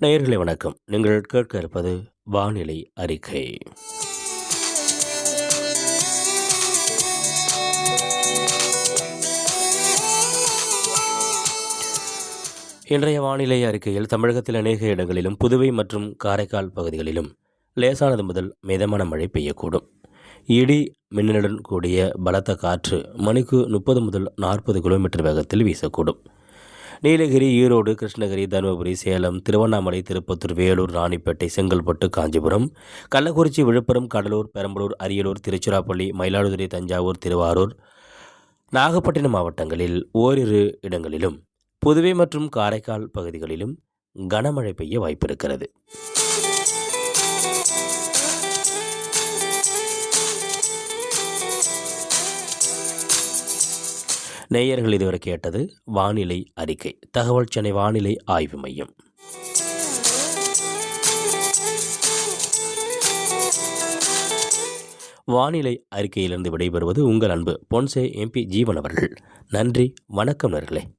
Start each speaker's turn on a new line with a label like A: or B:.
A: நேயர்களே வணக்கம். நீங்கள் கேட்க இருப்பது வானிலை அறிக்கை. இன்றைய வானிலை அறிக்கையில் தமிழகத்தில் அநேக இடங்களிலும் புதுவை மற்றும் காரைக்கால் பகுதிகளிலும் லேசானது முதல் மிதமான மழை பெய்யக்கூடும். இடி மின்னலுடன் கூடிய பலத்த காற்று மணிக்கு 30 முதல் 40 கிலோமீட்டர் வேகத்தில் வீசக்கூடும். நீலகிரி, ஈரோடு, கிருஷ்ணகிரி, தருமபுரி, சேலம், திருவண்ணாமலை, திருப்பத்தூர், வேலூர், ராணிப்பேட்டை, செங்கல்பட்டு, காஞ்சிபுரம், கள்ளக்குறிச்சி, விழுப்புரம், கடலூர், பெரம்பலூர், அரியலூர், திருச்சிராப்பள்ளி, மயிலாடுதுறை, தஞ்சாவூர், திருவாரூர், நாகப்பட்டினம் மாவட்டங்களில் ஓரிரு இடங்களிலும் புதுவை மற்றும் காரைக்கால் பகுதிகளிலும் கனமழை பெய்ய வாய்ப்பிருக்கிறது. நேயர்கள் இதுவரை கேட்டது வானிலை அறிக்கை. தகவல் சென்னை வானிலை ஆய்வு மையம். வானிலை அறிக்கையிலிருந்து விடைபெறுவது உங்கள் அன்பு பொன்சே MP ஜீவன் அவர்கள். நன்றி, வணக்கம் நேயர்களே.